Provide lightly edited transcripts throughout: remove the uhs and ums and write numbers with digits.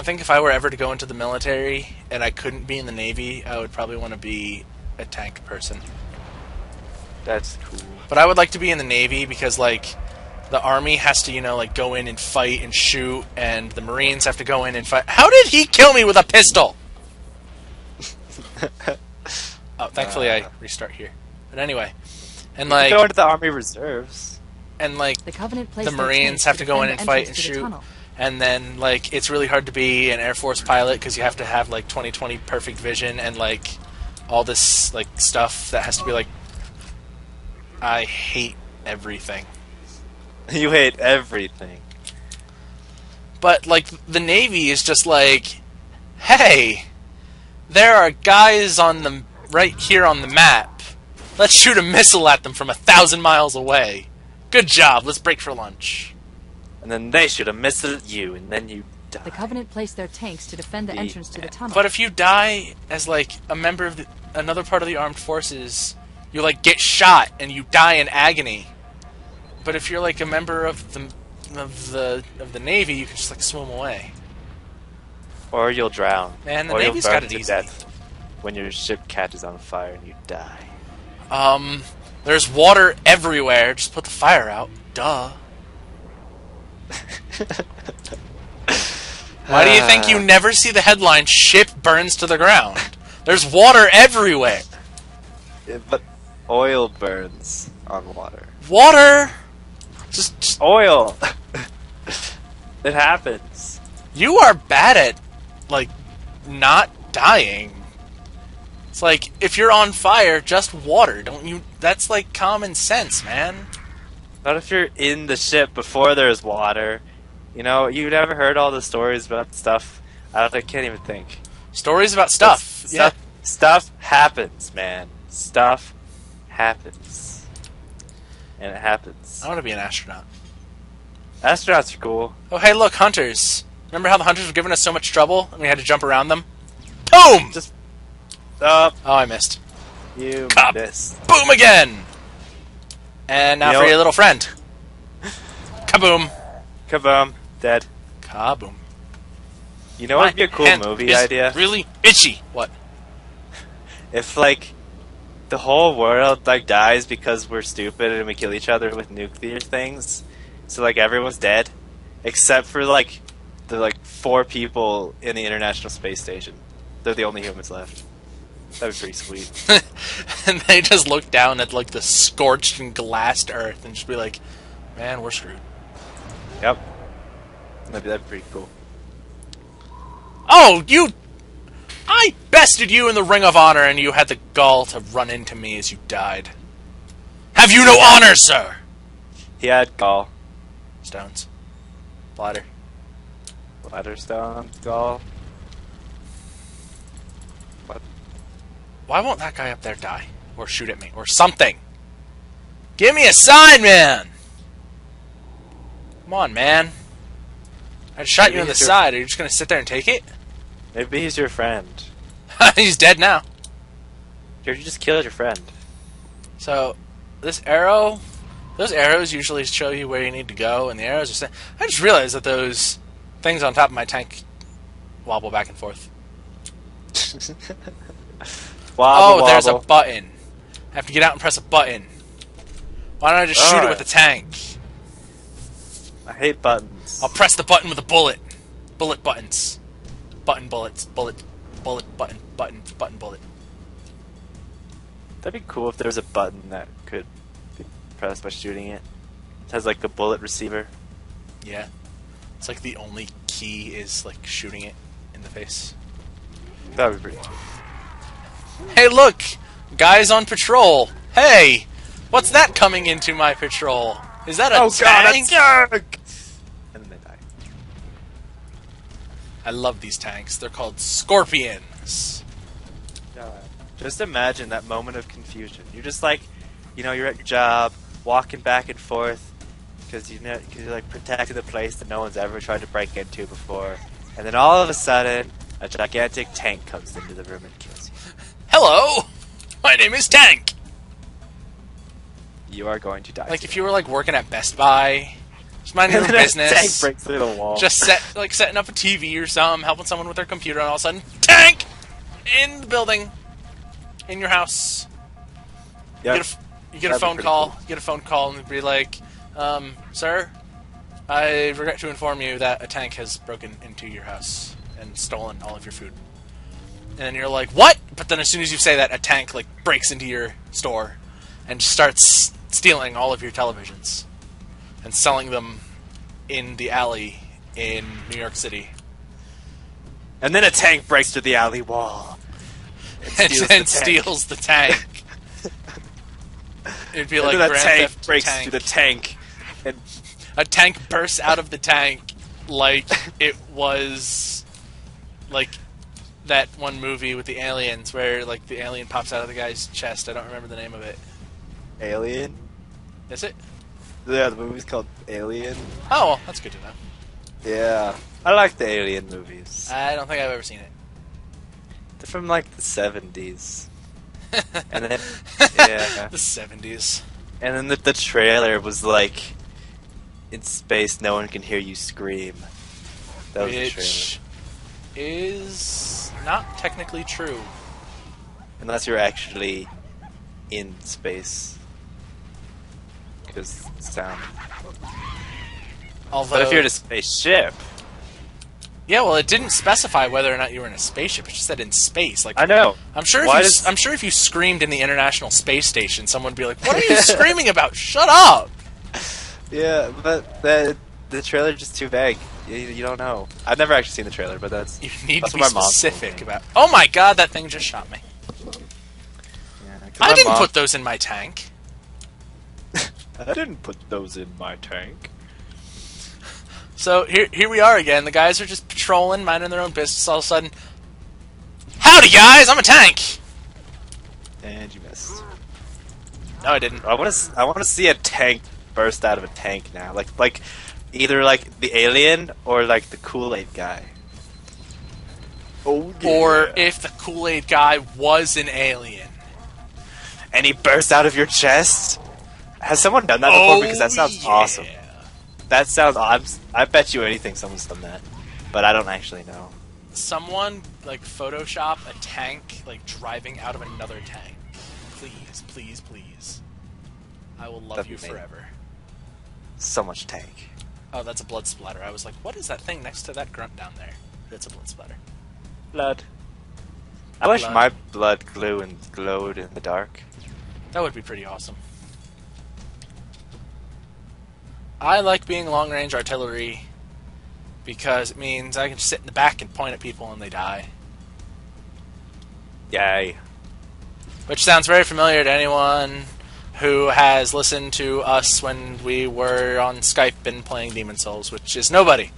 I think if I were ever to go into the military and I couldn't be in the Navy, I would probably want to be a tank person. That's cool. But I would like to be in the Navy because, like, the Army has to, like, go in and fight and shoot, and the Marines have to go in and fight. How did he kill me with a pistol? Oh, thankfully I restart here. But anyway, and You like go into the Army Reserves. and like The Covenant placed the their Marines tanks have to to go in defend and the fight and entrance to the shoot. tunnel. And then, like, it's really hard to be an Air Force pilot because you have to have, like, 20/20 perfect vision and, like, all this, like, stuff that has to be, like... I hate everything. You hate everything. But, like, the Navy is just like, hey, there are guys on the... right here on the map. Let's shoot a missile at them from 1,000 miles away. Good job, let's break for lunch. And then they shoot a missile at you, and then you die. The Covenant placed their tanks to defend the entrance to the tunnel. But if you die as, like, a member of another part of the armed forces, you, like, get shot and you die in agony. But if you're, like, a member of the Navy, you can just, like, swim away. Or you'll drown. Man, the or Navy's you'll burn got it to easy. death when your ship catches on fire and you die. There's water everywhere. Just put the fire out. Duh. Why do you think you never see the headline, "Ship burns to the ground"? There's water everywhere. Yeah, but oil burns on water. Water! Just Oil! It happens. you are bad at, like, not dying. It's like, if you're on fire, just water. Don't you... That's, like, common sense, man. Not if you're in the ship before there's water. You know, you've never heard all the stories about stuff. I can't even think. Stories about stuff. Yeah. Stuff happens, man. Stuff happens. And it happens. I want to be an astronaut. Astronauts are cool. Oh, hey, look, hunters. Remember how the hunters were giving us so much trouble and we had to jump around them? Boom! Just up. Oh, I missed. You Cup. missed. Boom again! And now You for know- your little friend. Kaboom. Kaboom. Dead. Kaboom. You know what would be a cool hand movie is idea? Really itchy. What? If, like, the whole world, like, dies because we're stupid and we kill each other with nuclear things. So, like, everyone's dead. Except for, like, the, like, 4 people in the International Space Station. They're the only humans left. That'd be pretty sweet. And they just look down at, like, the scorched and glassed earth and just be like, man, we're screwed. Yep. That'd be pretty cool. Oh, I bested you in the Ring of Honor and you had the gall to run into me as you died. Have you no honor, sir? He had gall. Stones. Bladder. Bladderstone. Gall. What? Why won't that guy up there die? Or shoot at me? Or something? Give me a sign, man! Come on, man. I just shot Maybe you in the he's your- side. Are you just gonna sit there and take it? Maybe he's your friend. He's dead now. You just killed your friend. So, this arrow... Those arrows usually show you where you need to go, and the arrows are... I just realized that those things on top of my tank wobble back and forth. Wobble, There's a wobble. button. I have to get out and press a button. Why don't I just shoot it Alright. with the tank? I hate buttons. I'll press the button with a bullet. Bullet buttons. Button bullets. Bullet button. Button bullet. That'd be cool if there was a button that could be pressed by shooting it. It has like a bullet receiver. Yeah. It's like the only key is like shooting it in the face. That would be pretty cool. Hey, look! Guys on patrol. Hey! What's that coming into my patrol? Is that a tank? tank! And then they die. I love these tanks. They're called Scorpions. Just imagine that moment of confusion. You're just like, you're at your job, walking back and forth, because you're like protecting the place that no one's ever tried to break into before, and then all of a sudden, a gigantic tank comes into the room and kills you. Hello! My name is Tank! You are going to die. Like, if you were, like, working at Best Buy, Just minding your own Tank business. breaks through the wall. Just setting up a TV or something, helping someone with their computer, and all of a sudden, tank in the building, in your house. Yep. You get a phone call. Cool. You get a phone call and be like, "Sir, I regret to inform you that a tank has broken into your house and stolen all of your food." And then you're like, "What?" But then as soon as you say that, a tank like breaks into your store and starts stealing all of your televisions and selling them in the alley in New York City. And then a tank breaks through the alley wall and steals the tank. It'd be like a Grand tank Theft breaks Tank. through the tank, and A tank bursts out of the tank like it was like that one movie with the aliens where like the alien pops out of the guy's chest. I don't remember the name of it. Alien. Is it? Yeah, the movie's called Alien. Oh, well, that's good to know. Yeah, I like the Alien movies. I don't think I've ever seen it. They're from like the 70s. And then, yeah. The 70s. And then the trailer was like, in space, no one can hear you scream. That was the trailer. Which is not technically true. Unless you're actually in space. Because sound. Although, But if you're in a spaceship... yeah, well, it didn't specify whether or not you were in a spaceship. It just said in space. Like I know. I'm sure if you screamed in the International Space Station, someone would be like, "What are you screaming about? Shut up!" Yeah, but the trailer's just too vague. You don't know. I've never actually seen the trailer, but that's... You need that's to be what my mom specific told me. about. Oh my god, that thing just shot me. Yeah, 'cause I my didn't mom- put those in my tank. I didn't put those in my tank. So here we are again. The guys are just patrolling, minding their own business. All of a sudden, howdy guys, I'm a tank. And you missed. No, I didn't. I want to see a tank burst out of a tank now. Like either like the alien or like the Kool-Aid guy. Oh, yeah. Or if the Kool-Aid guy was an alien. And he bursts out of your chest. Has someone done that before? Because that sounds awesome. That sounds. I bet you anything someone's done that, but I don't actually know. Someone like Photoshop a tank like driving out of another tank. Please, please, please. I will love That'd you be amazing. forever. So much tank. Oh, that's a blood splatter. I was like, what is that thing next to that grunt down there? It's a blood splatter. Blood. I wish Blood. my blood glowed in the dark. That would be pretty awesome. I like being long-range artillery because it means I can just sit in the back and point at people and they die. Yay. Which sounds very familiar to anyone who has listened to us when we were on Skype and playing Demon's Souls, which is nobody.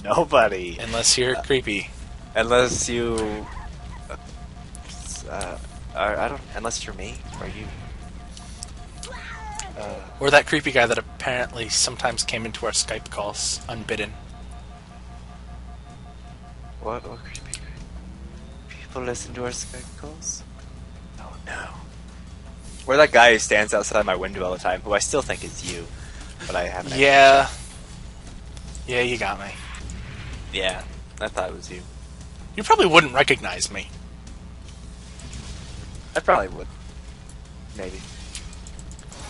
Nobody. Unless you're creepy. Unless you... unless you're me, or you. Or that creepy guy that apparently sometimes came into our Skype calls unbidden. What creepy? People listen to our Skype calls? Oh no. Or that guy who stands outside my window all the time, who I still think is you, but I haven't. Yeah. Yeah, you got me. Yeah, I thought it was you. You probably wouldn't recognize me. I probably would. Maybe.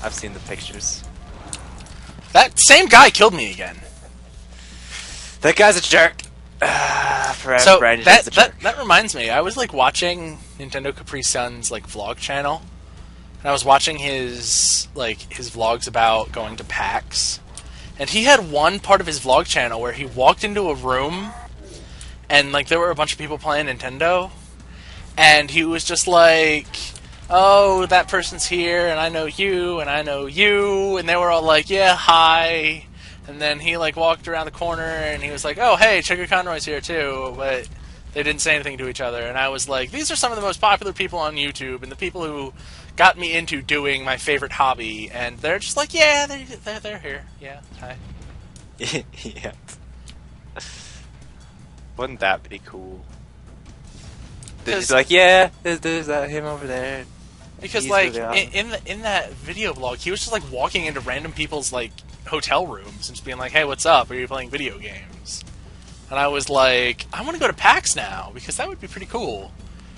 I've seen the pictures. That same guy killed me again. That guy's a jerk. Forever, So Brandon that, is a jerk. that reminds me, I was like watching Nintendo Capri Sun's like vlog channel, and I was watching his vlogs about going to PAX, and he had one part of his vlog channel where he walked into a room, and like there were a bunch of people playing Nintendo, and he was just like, "Oh, that person's here, and I know you, and I know you," and they were all like, "Yeah, hi." And then he like walked around the corner and he was like, "Oh, hey, Chugga Conroy's here too," but they didn't say anything to each other. And I was like, these are some of the most popular people on YouTube and the people who got me into doing my favorite hobby. And they're just like, yeah, they're here. Yeah, hi. Yeah. Wouldn't that be cool? They're just like, yeah, there's that him over there. Because He's like really awesome. in that video blog, he was just like walking into random people's like hotel rooms and just being like, "Hey, what's up? Are you playing video games?" And I was like, "I want to go to PAX now because that would be pretty cool."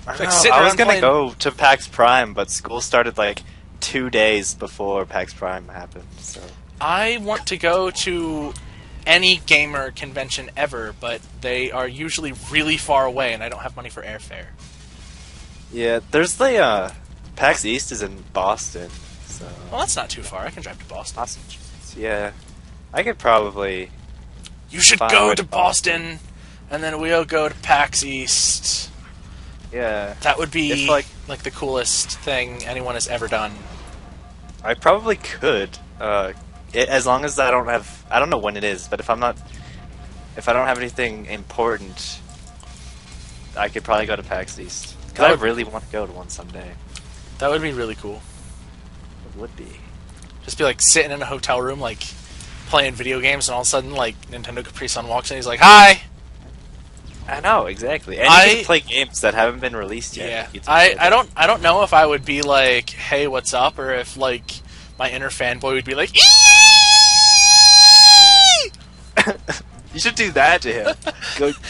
I Like, know, sitting I was around gonna playing- go to PAX Prime, but school started like 2 days before PAX Prime happened. So I want to go to any gamer convention ever, but they are usually really far away, and I don't have money for airfare. yeah, there's the PAX East is in Boston. So Well, that's not too far. I can drive to Boston. Boston, yeah, I could probably. You should Fine, go with to Boston, and then we'll go to PAX East. Yeah, That would be It's like- like the coolest thing anyone has ever done. I probably could. As long as I don't have. I don't know when it is, but if I don't have anything important, I could probably go to PAX East. That Because I would- really want to go to one someday. That would be really cool. It would be. Just be like sitting in a hotel room, like playing video games, and all of a sudden, like Nintendo Capri Sun walks in. He's like, "Hi." I know exactly, and I- you can play games that haven't been released yet. Yeah, You get to play I don't know if I would be like, "Hey, what's up?" or if like my inner fanboy would be like, "Eee!" them. You should do that to him.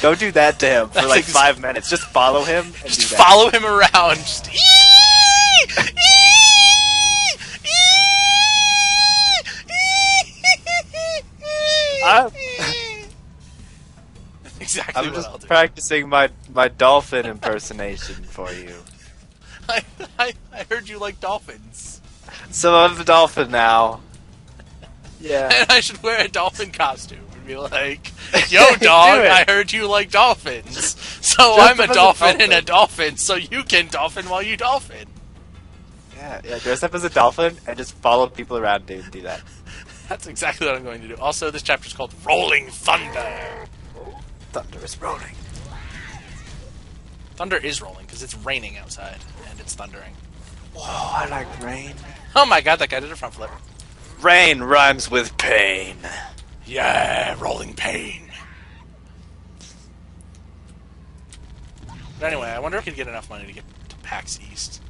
Go do that to him for That's like ex- 5 minutes. Just follow him. And Just do that. follow him around. Just, "Eee! Eee! I'm- Exactly I'm what just I'll do. practicing my dolphin impersonation for you. I heard you like dolphins. So I'm a dolphin now. Yeah. And I should wear a dolphin costume and be like, "Yo, dog, Do it. I heard you like dolphins. So Dress I'm a up as a dolphin and a dolphin. dolphin, so you can dolphin while you dolphin." Yeah, dress up as a dolphin and just follow people around, dude. Do that. That's exactly what I'm going to do. Also, this chapter is called Rolling Thunder. Thunder is rolling. Thunder is rolling because it's raining outside and it's thundering. Whoa, I like rain. Oh my god, that guy did a front flip. Rain rhymes with pain. Yeah, rolling pain. But anyway, I wonder if I could get enough money to get to PAX East.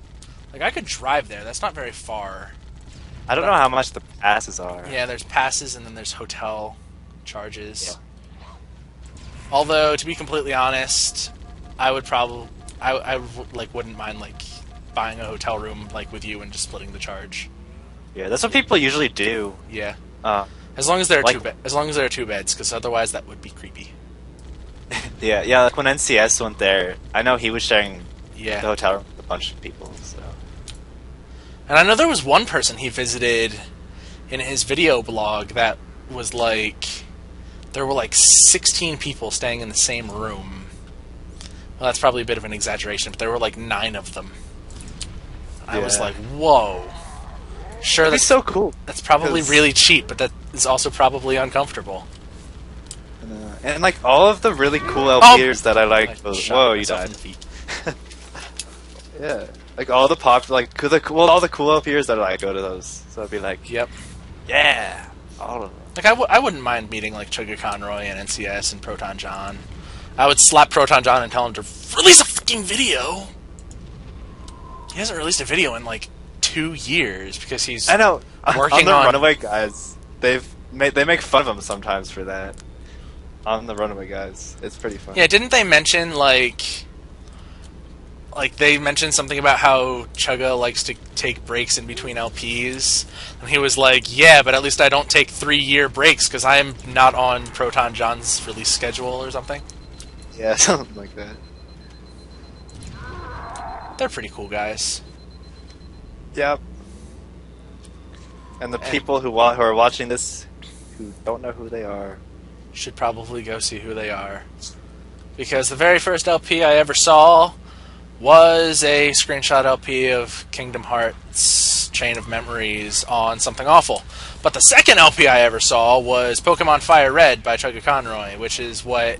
Like, I could drive there. That's not very far. I don't know how much the passes are. Yeah, there's passes and then there's hotel charges. Although, to be completely honest, I would probably... wouldn't mind, like, buying a hotel room, like, with you and just splitting the charge. Yeah, that's what people usually do. Yeah. Uh, As long as there are Like- as long as there are two beds, because otherwise that would be creepy. yeah, like when NCS went there, I know he was sharing Yeah. the hotel room with a bunch of people. So And I know there was one person he visited in his video blog that was like... There were like 16 people staying in the same room. Well, that's probably a bit of an exaggeration, but there were like 9 of them. I was Yeah. like, whoa. Sure, that'd be that's, so cool. that's probably 'cause- really cheap, but that is also probably uncomfortable. And like all of the really cool LPers that I I like. shot Whoa, you myself in died. the feet. Yeah, like all the pop, like all the cool LPers that I like go to those. So I'd be like, Yep. yeah, all of them. Like, I wouldn't mind meeting, like, Chugga Conroy and NCS and Proton John. I would slap Proton John and tell him to release a fucking video! He hasn't released a video in, like, 2 years because he's... I know. Working on the on- Runaway Guys, they make fun of him sometimes for that. On the Runaway Guys, it's pretty fun. Yeah, didn't they mention, like... Like, they mentioned something about how Chugga likes to take breaks in between LPs. And he was like, yeah, but at least I don't take 3-year breaks because I am not on Proton John's release schedule or something. Yeah, something like that. They're pretty cool guys. Yep. And the people who are watching this, who don't know who they are, Should probably go see who they are. Because the very first LP I ever saw was a screenshot LP of Kingdom Hearts Chain of Memories on Something Awful. But the second LP I ever saw was Pokemon Fire Red by Chugga Conroy, which is what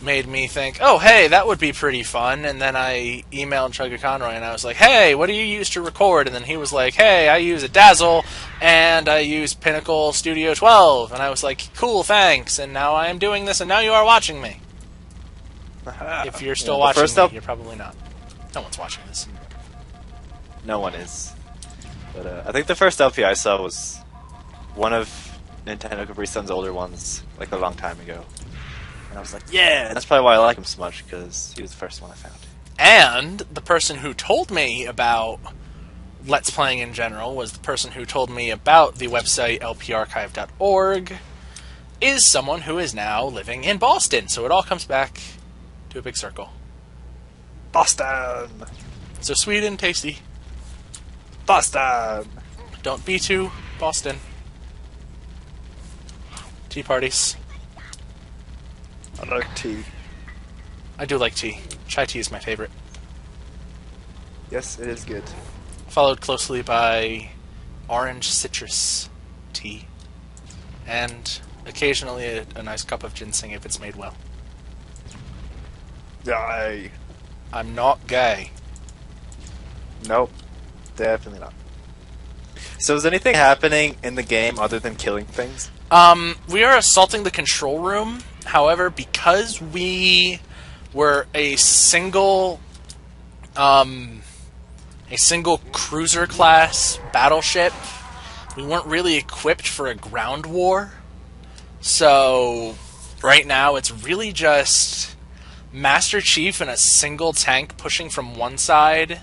made me think, oh, hey, that would be pretty fun. And then I emailed Chugga Conroy and I was like, hey, what do you use to record? And then he was like, hey, I use a Dazzle and I use Pinnacle Studio 12. And I was like, cool, thanks. And now I am doing this and now you are watching me. If you're still the watching first me, LP you're probably not. No one's watching this. no one is. But I think the first LP I saw was one of Nintendo Capri Sun's older ones like a long time ago. And I was like, yeah, that's probably why I like him so much, because he was the first one I found. And the person who told me about Let's Playing in general was the person who told me about the website lparchive.org, is someone who is now living in Boston. So it all comes back to a big circle. Boston! So sweet and tasty. Boston! Don't be too Boston. Tea parties. I like tea. I do like tea. Chai tea is my favorite. Yes, it is good. Followed closely by orange citrus tea. And occasionally a nice cup of ginseng if it's made well. Yay! I'm not gay. Nope. Definitely not. So is anything happening in the game other than killing things? We are assaulting the control room. However, because we were a single cruiser class battleship, we weren't really equipped for a ground war. So right now it's really just Master Chief and a single tank pushing from one side,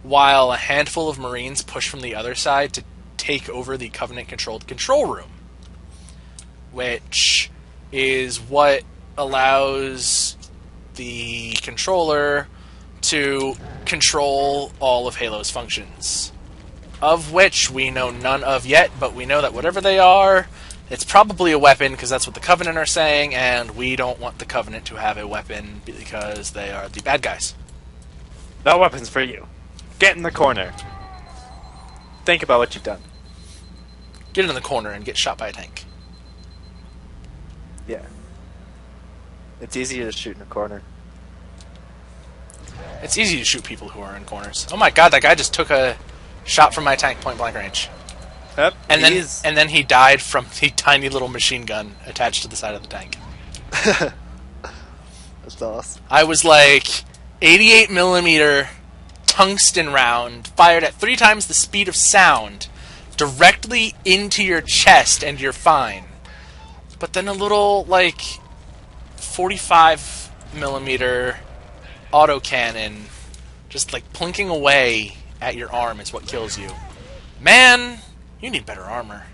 while a handful of Marines push from the other side to take over the Covenant-controlled control room, which is what allows the controller to control all of Halo's functions, of which we know none of yet, but we know that whatever they are, it's probably a weapon, because that's what the Covenant are saying, and we don't want the Covenant to have a weapon because they are the bad guys. No weapons for you. Get in the corner. Think about what you've done. Get in the corner and get shot by a tank. Yeah. It's easier to shoot in a corner. It's easy to shoot people who are in corners. Oh my god, that guy just took a shot from my tank point blank range. Yep. And then he died from the tiny little machine gun attached to the side of the tank. That's awesome. I was like 88 millimeter tungsten round fired at 3 times the speed of sound directly into your chest and you're fine. But then a little like 45 millimeter autocannon just like plinking away at your arm is what kills you. Man, you need better armor.